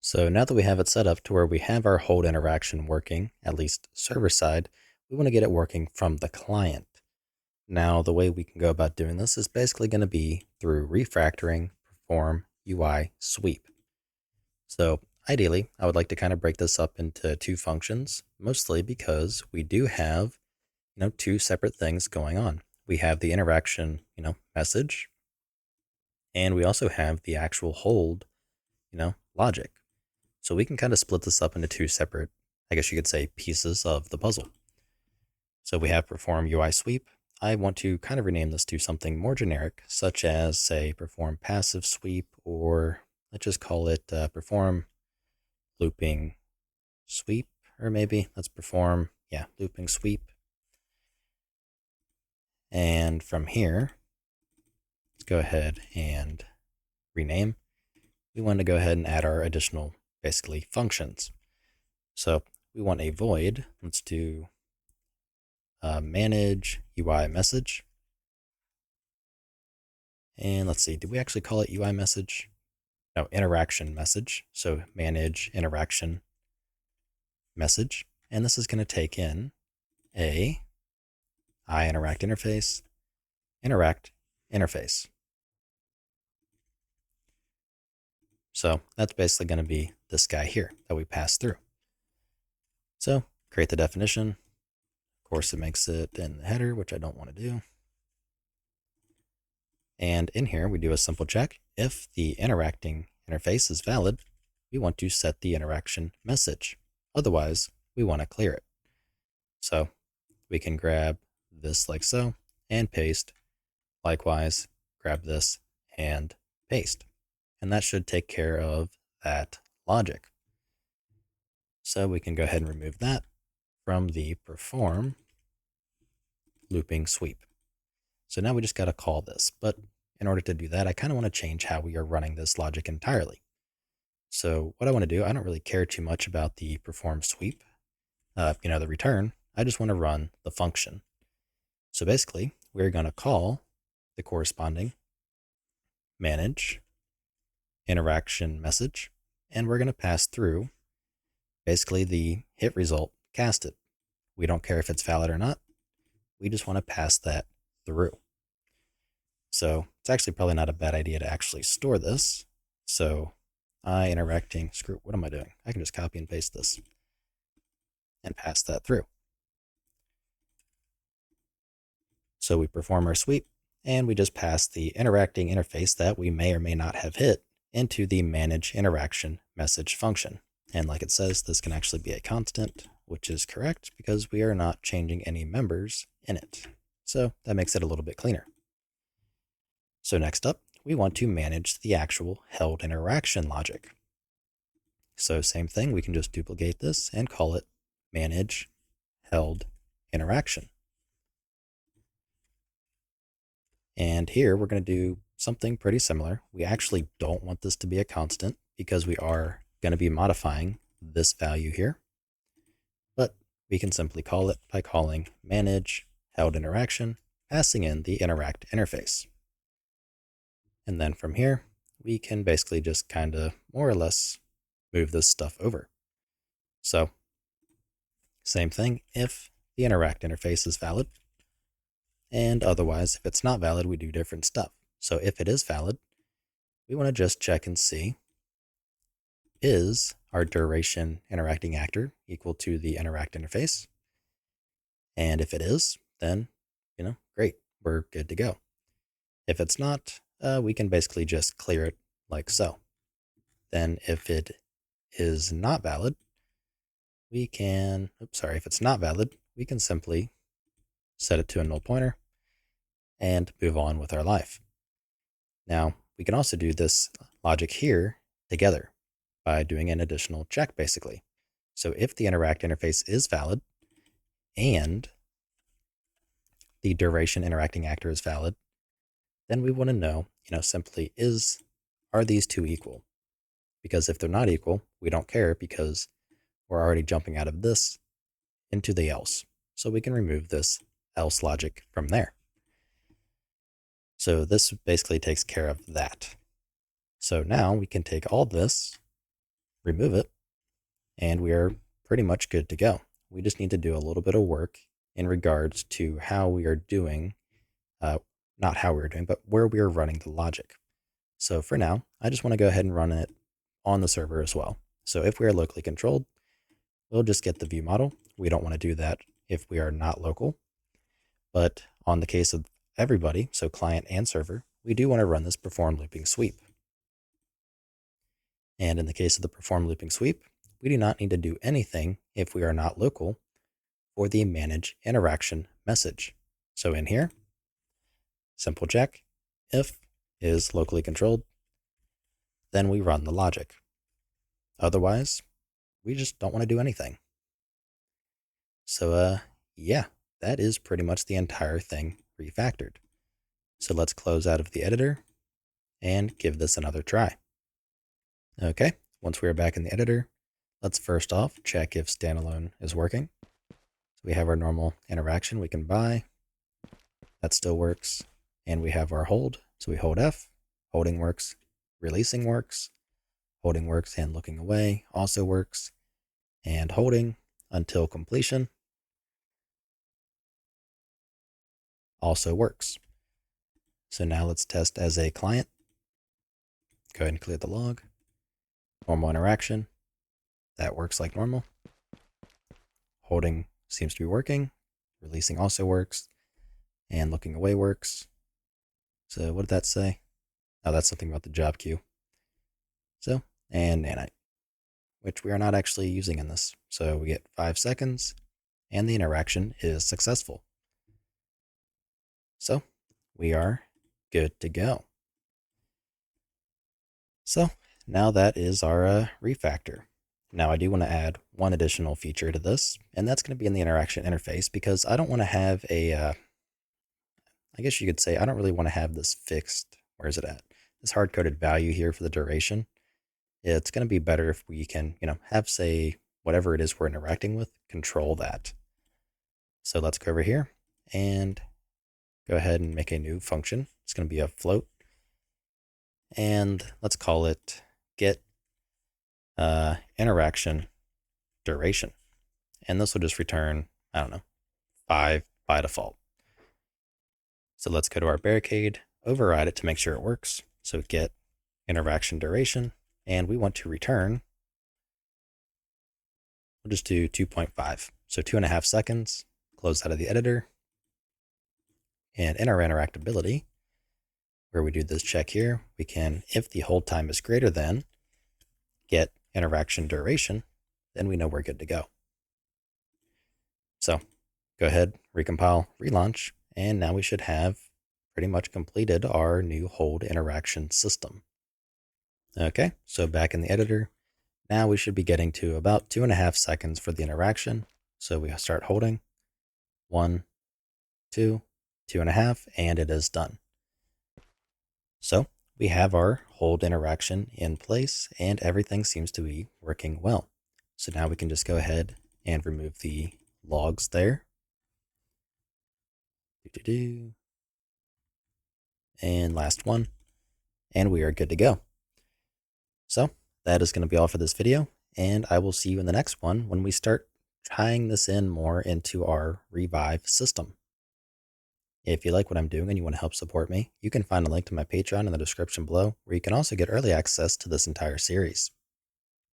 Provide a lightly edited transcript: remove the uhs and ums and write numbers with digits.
So now that we have it set up to where we have our hold interaction working, at least server side, we want to get it working from the client. Now, the way we can go about doing this is basically going to be through refactoring perform UI sweep. So ideally, I would like to kind of break this up into two functions, mostly because we do have, two separate things going on. We have the interaction, message, and we also have the actual hold, logic. So we can kind of split this up into two separate, I guess you could say, pieces of the puzzle. So we have perform UI sweep. I want to kind of rename this to something more generic, such as, say, perform passive sweep, or let's just call it perform looping sweep, or maybe let's perform, looping sweep. And from here, let's go ahead and rename. We want to go ahead and add our additional, basically, functions. So we want a void. Let's do manage UI message. And let's see, did we actually call it UI message? No, interaction message. So manage interaction message. And this is going to take in a interact interface, interact interface. So that's basically going to be this guy here that we pass through. So create the definition. Of course, it makes it in the header, which I don't want to do. And in here, we do a simple check. If the interacting interface is valid, we want to set the interaction message. Otherwise, we want to clear it. So we can grab this like so and paste. Likewise, grab this and paste. And that should take care of that logic. So we can go ahead and remove that from the perform looping sweep. So now we just got to call this. But in order to do that, I kind of want to change how we are running this logic entirely. So what I want to do, I don't really care too much about the perform sweep, the return. I just want to run the function. So basically, we're going to call the corresponding manage interaction message, and we're going to pass through basically the hit result casted. We don't care if it's valid or not. We just want to pass that through. So it's actually probably not a bad idea to actually store this. So interacting, screw, what am I doing? I can just copy and paste this and pass that through. So we perform our sweep, and we just pass the interacting interface that we may or may not have hit into the manage interaction message function. And like it says, this can actually be a constant, which is correct because we are not changing any members in it. So that makes it a little bit cleaner. So next up, we want to manage the actual held interaction logic. So same thing, we can just duplicate this and call it manage held interaction. And here we're going to do something pretty similar. We actually don't want this to be a constant because we are going to be modifying this value here. But we can simply call it by calling manage held interaction, passing in the interact interface. And then from here, we can basically just kind of more or less move this stuff over. So same thing, if the interact interface is valid, and otherwise, if it's not valid, we do different stuff. So if it is valid, we want to just check and see, is our duration interacting actor equal to the interact interface? And if it is, then, great, we're good to go. If it's not, we can basically just clear it like so. Then if it is not valid, we can, if it's not valid, we can simply set it to a null pointer and move on with our life. Now, we can also do this logic here together by doing an additional check, basically. So if the interact interface is valid and the duration interacting actor is valid, then we want to know, simply are these two equal? Because if they're not equal, we don't care because we're already jumping out of this into the else. So we can remove this else logic from there. So this basically takes care of that. So now we can take all this, remove it, and we are pretty much good to go. We just need to do a little bit of work in regards to how we are doing, uh, not how we're doing, but where we are running the logic. So for now, I just want to go ahead and run it on the server as well. So if we are locally controlled, we'll just get the view model. We don't want to do that if we are not local. But on the case of everybody, so client and server, we do want to run this perform looping sweep. And in the case of the perform looping sweep, we do not need to do anything if we are not local for the manage interaction message. So in here, simple check, if is locally controlled, then we run the logic. Otherwise, we just don't want to do anything. So, yeah, that is pretty much the entire thing refactored. So let's close out of the editor and give this another try. Okay, once we are back in the editor, let's first off check if standalone is working. So we have our normal interaction we can buy. That still works. And we have our hold. So we hold F, holding works, releasing works, holding works and looking away also works, and holding until completion also works. So now let's test as a client. Go ahead and clear the log. Normal interaction. That works like normal. Holding seems to be working. Releasing also works. And looking away works. So what did that say? Oh, that's something about the job queue. So, and nanite, which we are not actually using in this. So we get 5 seconds, and the interaction is successful. So we are good to go. So now that is our refactor. Now I do want to add one additional feature to this, and that's going to be in the interaction interface, because I don't want to have a, I guess you could say, I don't really want to have this fixed. Where is it at? This hard-coded value here for the duration. It's going to be better if we can, have, say, whatever it is we're interacting with, control that. So let's go over here and go ahead and make a new function. It's going to be a float. And let's call it get interaction duration. And this will just return, 5 by default. So let's go to our barricade, override it to make sure it works. So get interaction duration, and we want to return, we'll just do 2.5. So 2.5 seconds, close out of the editor. And in our interactability, where we do this check here, we can, if the hold time is greater than get interaction duration, then we know we're good to go. So go ahead, recompile, relaunch, and now we should have pretty much completed our new hold interaction system. Okay, so back in the editor, now we should be getting to about 2.5 seconds for the interaction. So we start holding, 1, 2, 2.5, and it is done. So we have our hold interaction in place, and everything seems to be working well. So now we can just go ahead and remove the logs there. And last one, and we are good to go. So that is going to be all for this video, and I will see you in the next one when we start tying this in more into our Revive system. If you like what I'm doing and you want to help support me, you can find a link to my Patreon in the description below, where you can also get early access to this entire series.